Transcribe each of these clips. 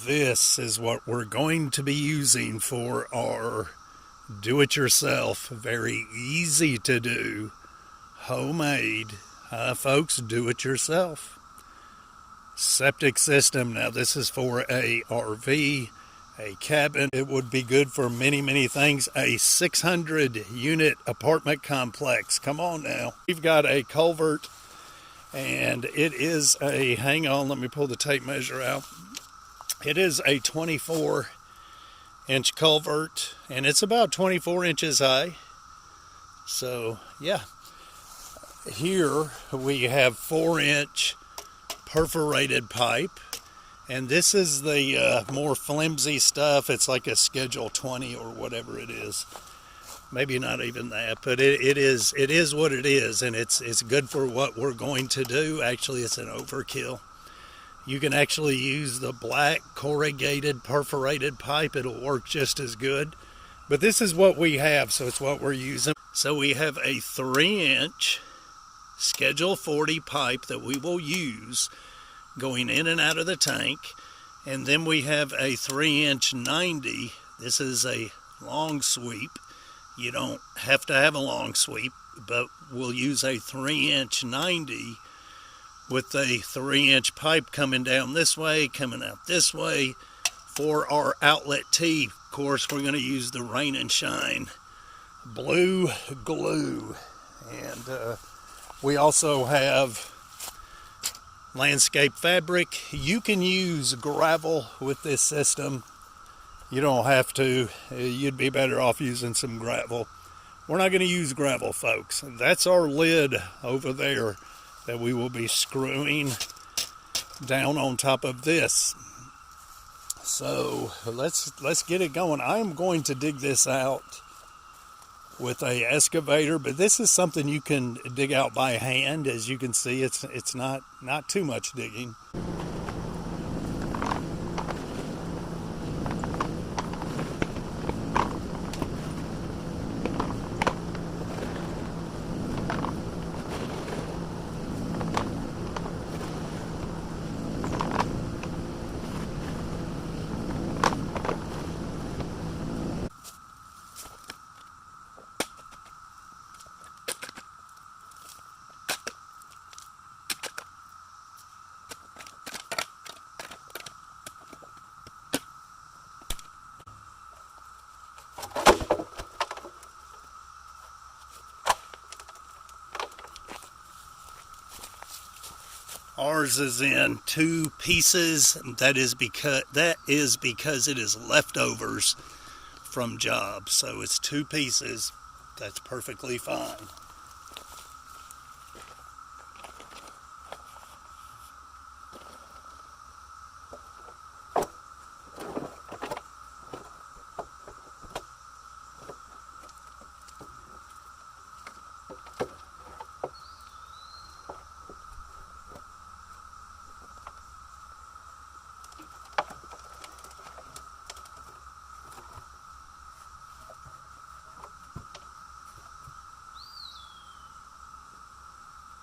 This is what we're going to be using for our do-it-yourself, very easy to do, homemade, folks, do-it-yourself septic system. Now this is for a RV, a cabin. It would be good for many things. A 600 unit apartment complex. Come on now. We've got a culvert, and it is a, hang on, let me pull the tape measure out. It is a 24-inch culvert, and it's about 24 inches high. So yeah, here we have 4-inch perforated pipe, and this is the more flimsy stuff. It's like a Schedule 20 or whatever it is. Maybe not even that, but it is what it is, and it's good for what we're going to do. Actually, it's an overkill. You can actually use the black corrugated perforated pipe. It'll work just as good. But this is what we have, so it's what we're using. So we have a 3-inch Schedule 40 pipe that we will use going in and out of the tank. And then we have a 3-inch 90. This is a long sweep. You don't have to have a long sweep, but we'll use a 3-inch 90 with a 3-inch pipe coming down this way, coming out this way. For our outlet tee, of course, we're going to use the Rain and Shine blue glue. And we also have landscape fabric. You can use gravel with this system. You don't have to. You'd be better off using some gravel. We're not going to use gravel, folks. That's our lid over there that we will be screwing down on top of this. So let's get it going. I am going to dig this out with a excavator, but this is something you can dig out by hand. As you can see, it's not too much digging. Ours is in 2 pieces. That is because it is leftovers from jobs. So it's 2 pieces. That's perfectly fine.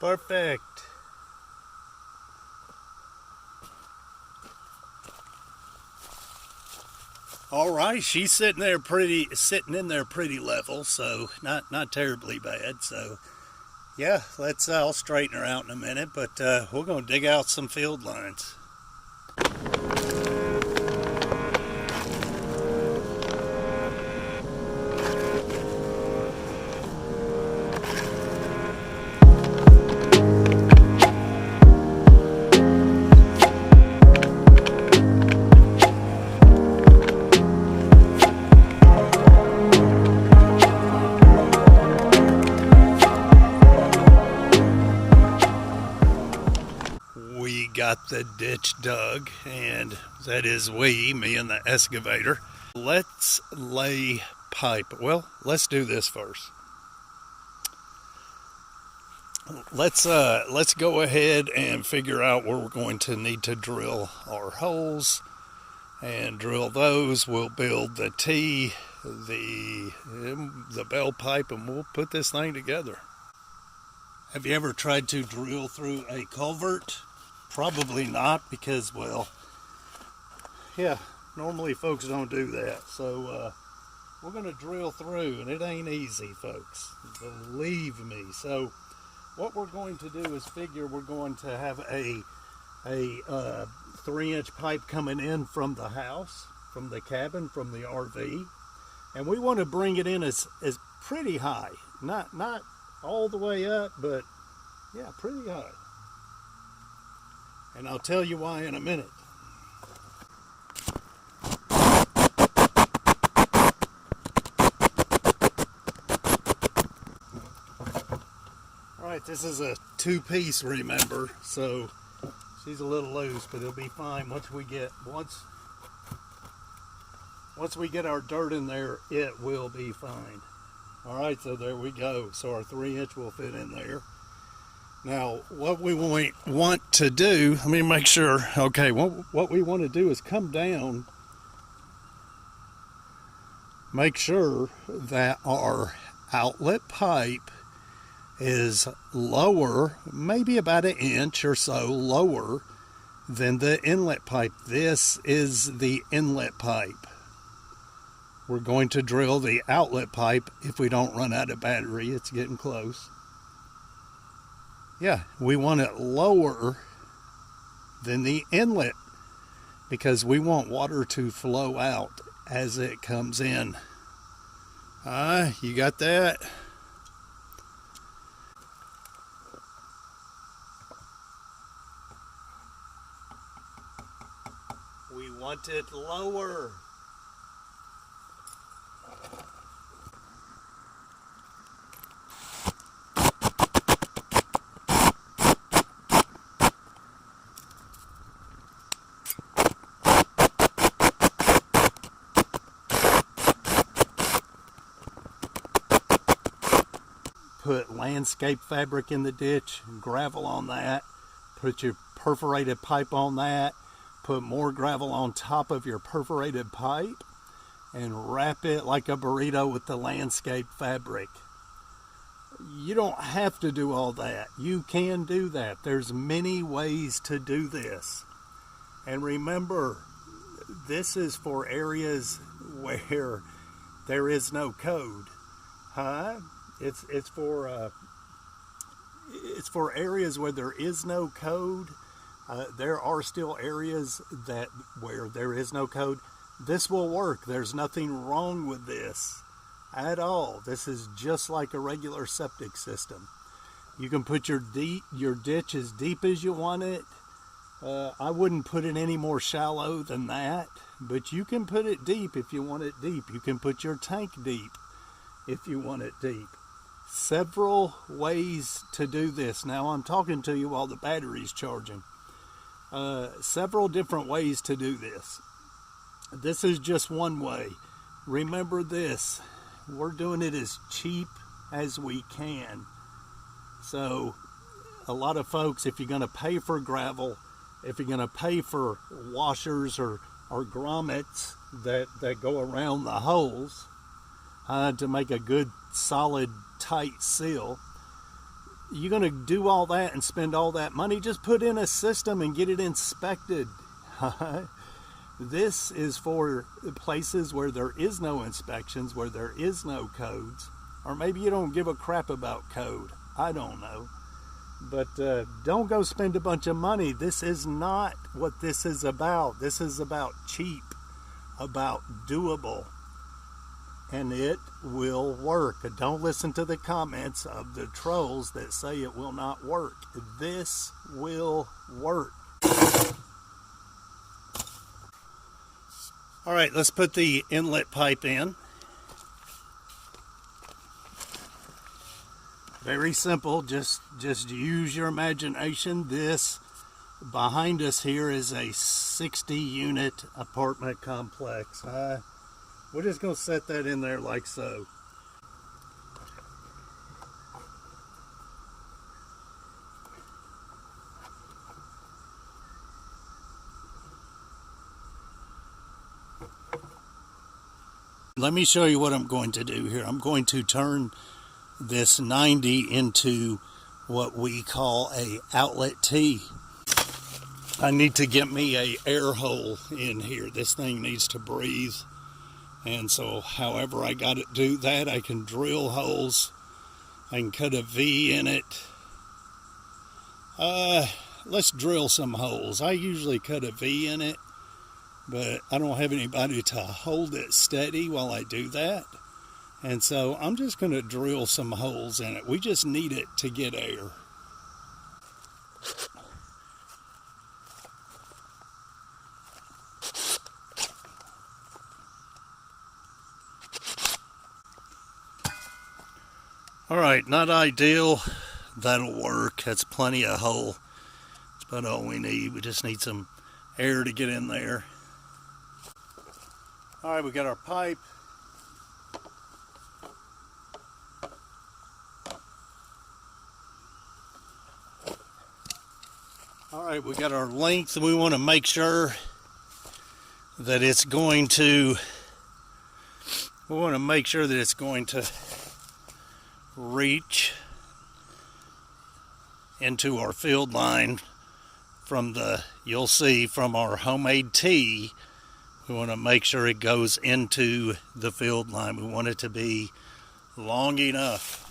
Perfect. All right, she's sitting in there pretty level, so not terribly bad. So yeah, I'll straighten her out in a minute, but we're gonna dig out some field lines. Got the ditch dug, and that is me and the excavator. Let's lay pipe. Well, let's do this first. Let's go ahead and figure out where we're going to need to drill our holes, and drill those. We'll build the T, the bell pipe, and we'll put this thing together. Have you ever tried to drill through a culvert? Probably not, because, well, yeah, normally folks don't do that. So we're going to drill through, and it ain't easy, folks. Believe me. So what we're going to do is figure we're going to have a 3-inch pipe coming in from the house, from the cabin, from the RV, and we want to bring it in as pretty high, not all the way up, but yeah, pretty high. And I'll tell you why in a minute. All right, this is a 2-piece, remember, so she's a little loose, but it'll be fine once we get our dirt in there. It will be fine. All right, so there we go. So our 3-inch will fit in there. Now, what we want to do, let me make sure. Okay, what we want to do is come down, make sure that our outlet pipe is lower, maybe about 1 inch or so lower than the inlet pipe. This is the inlet pipe. We're going to drill the outlet pipe if we don't run out of battery. It's getting close. Yeah, we want it lower than the inlet because we want water to flow out as it comes in. You got that? We want it lower. Put landscape fabric in the ditch, gravel on that, put your perforated pipe on that, put more gravel on top of your perforated pipe, and wrap it like a burrito with the landscape fabric. You don't have to do all that. You can do that. There's many ways to do this. And remember, this is for areas where there is no code. It's for areas where there is no code. There are still areas where there is no code. This will work. There's nothing wrong with this at all. This is just like a regular septic system. You can put your ditch as deep as you want it. I wouldn't put it any more shallow than that, but you can put it deep if you want it deep. You can put your tank deep if you want it deep. Several ways to do this. Now I'm talking to you while the battery's charging. Several different ways to do this. This is just one way. Remember this, we're doing it as cheap as we can. So a lot of folks, if you're going to pay for gravel, if you're going to pay for washers or grommets that go around the holes to make a good solid tight seal, you're going to do all that and spend all that money. Just put in a system and get it inspected. This is for places where there is no inspections, where there is no codes, or maybe you don't give a crap about code. I don't know. But don't go spend a bunch of money. This is not what this is about. This is about cheap, about doable. And it will work. Don't listen to the comments of the trolls that say it will not work. This will work. All right, let's put the inlet pipe in. Very simple, just use your imagination. This behind us here is a 60-unit apartment complex. We're just going to set that in there like so. Let me show you what I'm going to do here. I'm going to turn this 90 into what we call a outlet T. I need to get me a air hole in here. This thing needs to breathe. And so however I got it do that, I can drill holes. I can cut a V in it. Let's drill some holes. I usually cut a V in it, but I don't have anybody to hold it steady while I do that. And so I'm just going to drill some holes in it. We just need it to get air. All right, not ideal. That'll work. That's plenty of hole. That's about all we need. We just need some air to get in there. All right, we got our pipe. All right, we got our length, and we want to make sure that it's going to, reach into our field line from you'll see from our homemade tee. We want to make sure it goes into the field line. We want it to be long enough.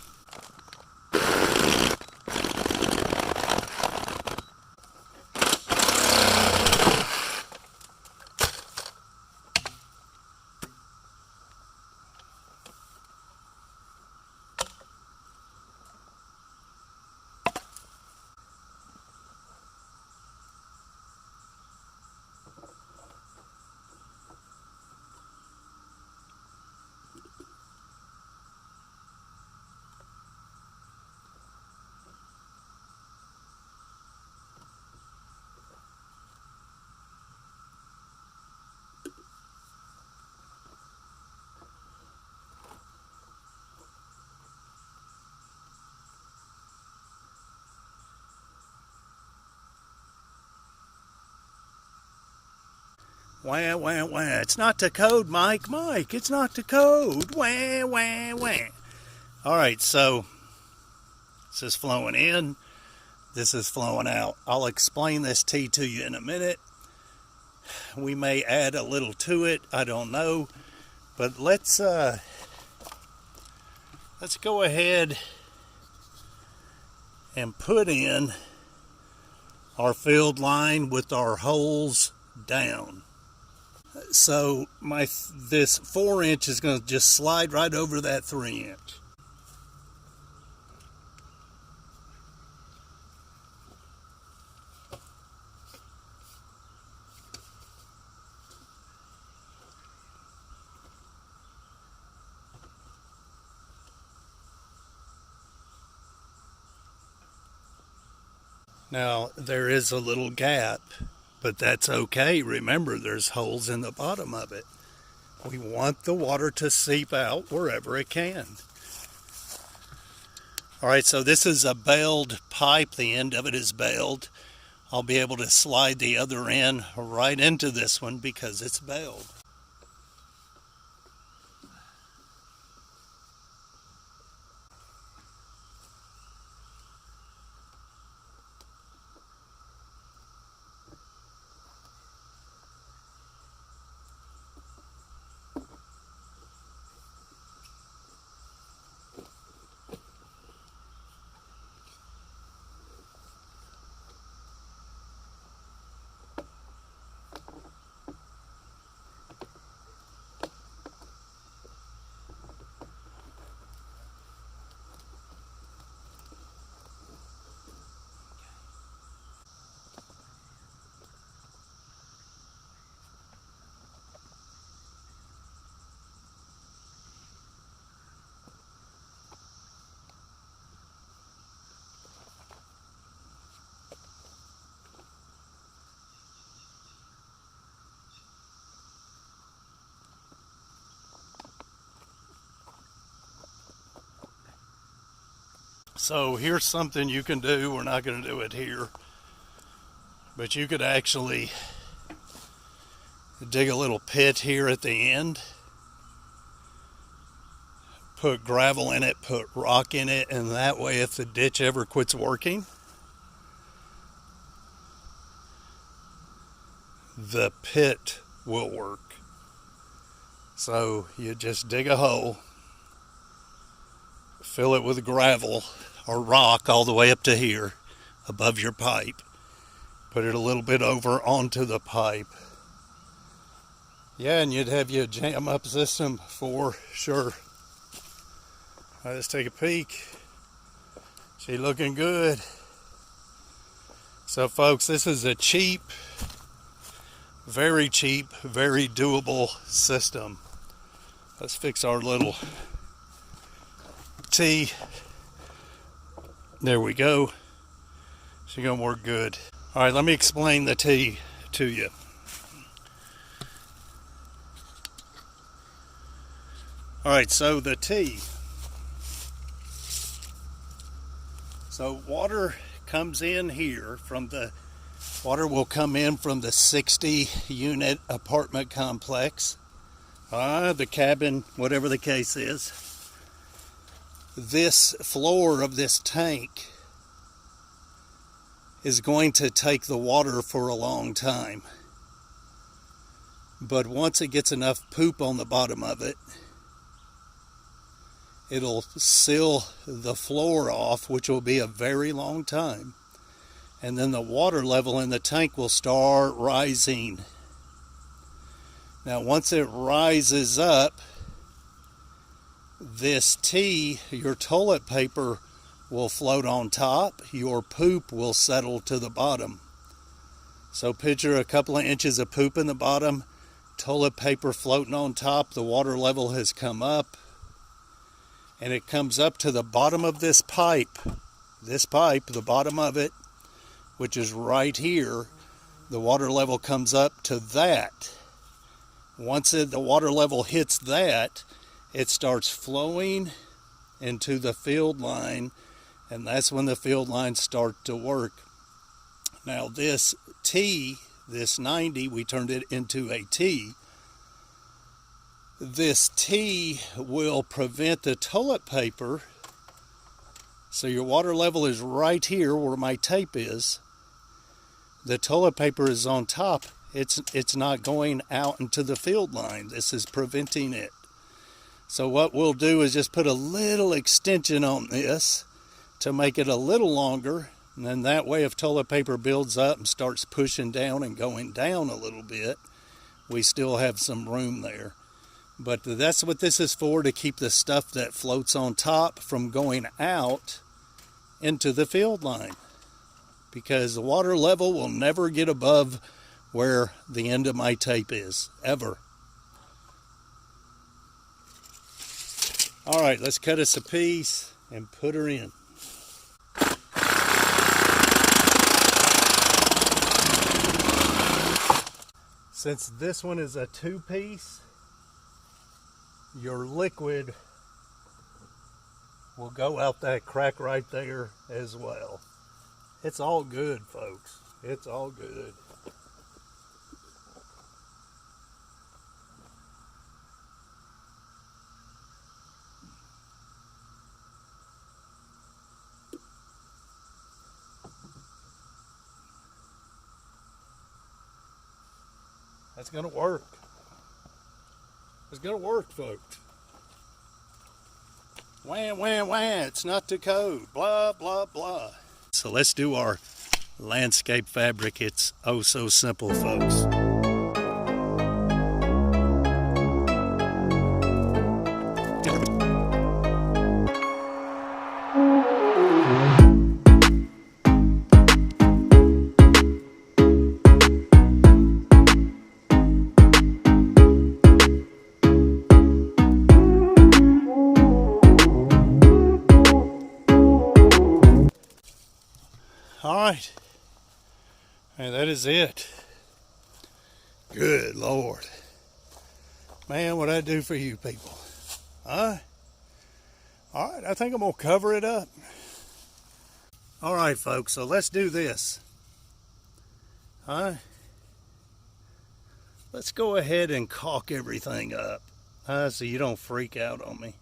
Wah, wah, wah. It's not the code, Mike. Mike, it's not the code. Wah, wah, wah. All right, so this is flowing in. This is flowing out. I'll explain this tee to you in a minute. We may add a little to it. I don't know. But let's go ahead and put in our field line with our holes down. So this 4-inch is going to just slide right over that 3-inch. Now there is a little gap, but that's okay. Remember, there's holes in the bottom of it. We want the water to seep out wherever it can. All right, so this is a bailed pipe. The end of it is bailed. I'll be able to slide the other end right into this one because it's bailed. So here's something you can do. We're not going to do it here, but you could actually dig a little pit here at the end, put gravel in it, put rock in it, and that way if the ditch ever quits working, the pit will work. So you just dig a hole, fill it with gravel or rock all the way up to here above your pipe. Put it a little bit over onto the pipe. Yeah, and you'd have your jam up system for sure. All right, let's take a peek. She looking good. So folks, this is a cheap, very doable system. Let's fix our little T. There we go. She's gonna work good. All right, let me explain the T to you. All right, so the T. So water comes in here from the, water will come in from the 60 unit apartment complex, the cabin, whatever the case is. This floor of this tank is going to take the water for a long time. But once it gets enough poop on the bottom of it, it'll seal the floor off, which will be a very long time. And then the water level in the tank will start rising. Now, once it rises up, this T, your toilet paper, will float on top. Your poop will settle to the bottom. So picture a couple of inches of poop in the bottom, toilet paper floating on top. The water level has come up, and it comes up to the bottom of this pipe. This pipe, the bottom of it, which is right here, the water level comes up to that. Once the water level hits that, it starts flowing into the field line, and that's when the field lines start to work. Now this T, this 90, we turned it into a T. This T will prevent the toilet paper, so your water level is right here where my tape is. The toilet paper is on top. It's not going out into the field line. This is preventing it. So what we'll do is just put a little extension on this to make it a little longer, and then that way if toilet paper builds up and starts pushing down and going down a little bit, we still have some room there. But that's what this is for, to keep the stuff that floats on top from going out into the field line, because the water level will never get above where the end of my tape is, ever. All right, let's cut us a piece and put her in. Since this one is a 2-piece, your liquid will go out that crack right there as well. It's all good, folks. It's all good. That's gonna work. It's gonna work, folks. Wham, wham, wham, it's not to code, blah, blah, blah. So let's do our landscape fabric. It's oh so simple, folks. All right, and that is it. Good Lord. Man, what I do for you people. Huh? All right, I think I'm gonna cover it up. All right, folks, so let's do this. Huh? Let's go ahead and caulk everything up, so you don't freak out on me.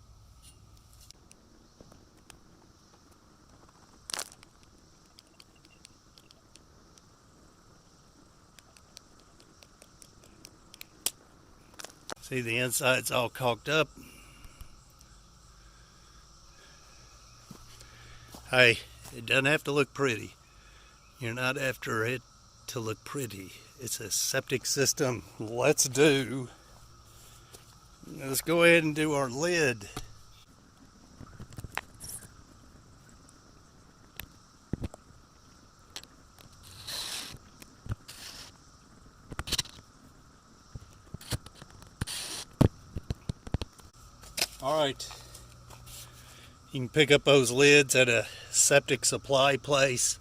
See, the inside's all caulked up. Hey, it doesn't have to look pretty. You're not after it to look pretty. It's a septic system. Let's go ahead and do our lid. All right. You can pick up those lids at a septic supply place.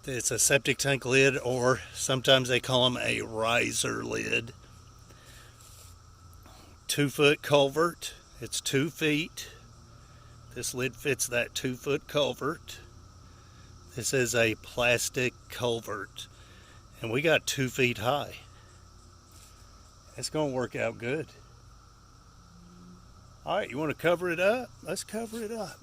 It's a septic tank lid, or sometimes they call them a riser lid. 2-foot culvert. It's 2 feet. This lid fits that 2-foot culvert. This is a plastic culvert, and we got 2 feet high. It's going to work out good. All right, you want to cover it up? Let's cover it up.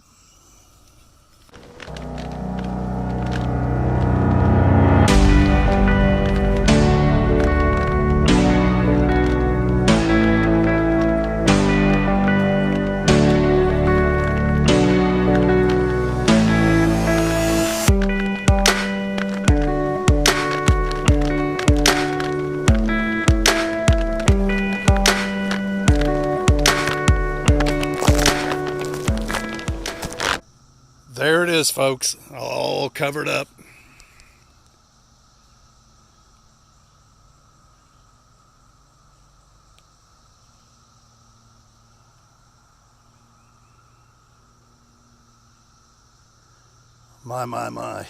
There it is, folks, all covered up. My.